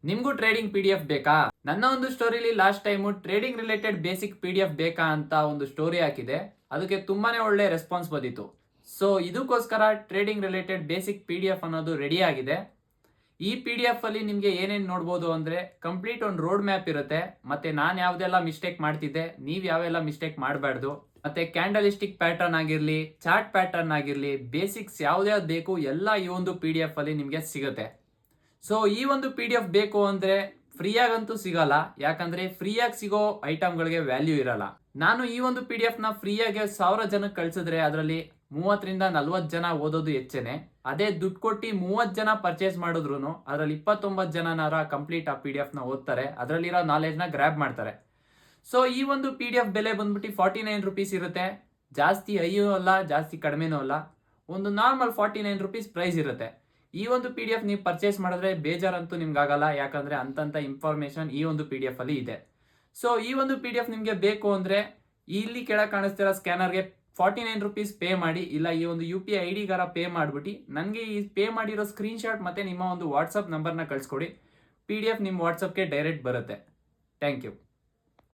ನಿಮ್ಗೂ trading PDF ಬೇಕಾ? ನನ್ನ ಒಂದು ಸ್ಟೋರಿಲಿ last time trading related basic PDF ಬೇಕಾ ಅಂತ ಒಂದು ಸ್ಟೋರಿ ಹಾಕಿದೆ. ಅದಕ್ಕೆ ತುಂಬಾನೇ ಒಳ್ಳೆ ರೆಸ್ಪಾನ್ಸ್ ಬಂದಿತ್ತು. ಸೊ ಇದಕ್ಕೋಸ್ಕರ ಟ್ರೇಡಿಂಗ್ ರಿಲೇಟೆಡ್ ಬೇಸಿಕ್ PDF ಅನ್ನೋದು ರೆಡಿ ಆಗಿದೆ. ಈ PDF ಅಲ್ಲಿ ನಿಮಗೆ ಏನೇನು ನೋಡ್ಬೋದು ಅಂದ್ರೆ ಕಂಪ್ಲೀಟ್ ಒಂದು ರೋಡ್ ಮ್ಯಾಪ್ ಇರುತ್ತೆ. ಮತ್ತೆ ನಾನು ಯಾವ್ದೆಲ್ಲ ಮಿಸ್ಟೇಕ್ ಮಾಡ್ತಿದ್ದೆ, ನೀವು ಯಾವೆಲ್ಲ ಮಿಸ್ಟೇಕ್ ಮಾಡಬಾರ್ದು. ಮತ್ತೆ ಕ್ಯಾಂಡಲಿಸ್ಟಿಕ್ ಪ್ಯಾಟರ್ನ್ ಆಗಿರ್ಲಿ, ಚಾರ್ಟ್ ಪ್ಯಾಟರ್ನ್ ಆಗಿರ್ಲಿ, ಬೇಸಿಕ್ಸ್ ಯಾವ್ದ್ಯಾವ್ದು ಬೇಕು ಎಲ್ಲ ಈ ಒಂದು PDF ಅಲ್ಲಿ ನಿಮಗೆ ಸಿಗುತ್ತೆ. ಸೊ ಈ ಒಂದು PDF ಬೇಕು ಅಂದ್ರೆ ಫ್ರೀಯಾಗಂತೂ ಸಿಗಲ್ಲ, ಯಾಕಂದ್ರೆ ಫ್ರೀಯಾಗಿ ಸಿಗೋ ಐಟಮ್ಗಳಿಗೆ ವ್ಯಾಲ್ಯೂ ಇರಲ್ಲ. ನಾನು ಈ ಒಂದು PDF ನ ಫ್ರೀಯಾಗಿ 1000 ಜನಕ್ಕೆ ಕಳ್ಸಿದ್ರೆ ಅದರಲ್ಲಿ 30 ರಿಂದ 40 ಜನ ಓದೋದು ಹೆಚ್ಚೇನೆ. ಅದೇ ದುಡ್ಡು ಕೊಟ್ಟು 30 ಜನ ಪರ್ಚೇಸ್ ಮಾಡಿದ್ರು ಅದರಲ್ಲಿ 29 ಜನನಾರ ಕಂಪ್ಲೀಟ್ ಆ PDF ನ ಓದ್ತಾರೆ, ಅದರಲ್ಲಿರೋ ನಾಲೆಜ್ ನ ಗ್ರ್ಯಾಬ್ ಮಾಡ್ತಾರೆ. ಸೊ ಈ ಒಂದು PDF ಬೆಲೆ ಬಂದ್ಬಿಟ್ಟು 49 ರುಪೀಸ್ ಇರುತ್ತೆ. ಜಾಸ್ತಿ ಹೈಯೂ ಅಲ್ಲ, ಜಾಸ್ತಿ ಕಡಿಮೆನೂ ಅಲ್ಲ, ಒಂದು ನಾರ್ಮಲ್ 49 ರುಪೀಸ್ ಪ್ರೈಸ್ ಇರುತ್ತೆ. ಈ ಒಂದು PDF ನೀವು ಪರ್ಚೇಸ್ ಮಾಡಿದ್ರೆ ಬೇಜಾರಂತೂ ನಿಮ್ಗಾಗಲ್ಲ, ಯಾಕಂದ್ರೆ ಅಂತಂತ ಇನ್ಫಾರ್ಮೇಶನ್ ಈ ಒಂದು PDF ಅಲ್ಲಿ ಇದೆ. ಸೊ ಈ ಒಂದು PDF ನಿಮಗೆ ಬೇಕು ಅಂದ್ರೆ ಇಲ್ಲಿ ಕೆಳಗೆ ಕಾಣಿಸ್ತಿರೋ ಸ್ಕ್ಯಾನರ್ಗೆ 49 ರುಪೀಸ್ ಪೇ ಮಾಡಿ, ಇಲ್ಲ ಈ ಒಂದು UPI ID ಗಾರ ಪೇ ಮಾಡ್ಬಿಟ್ಟು ನನಗೆ ಈ ಪೇ ಮಾಡಿರೋ ಸ್ಕ್ರೀನ್ ಶಾಟ್ ಮತ್ತೆ ನಿಮ್ಮ ಒಂದು ವಾಟ್ಸಪ್ ನಂಬರ್ನ ಕಳಿಸ್ಕೊಡಿ. PDF ನಿಮ್ಮ ವಾಟ್ಸಪ್ಗೆ ಡೈರೆಕ್ಟ್ ಬರುತ್ತೆ. Thank you.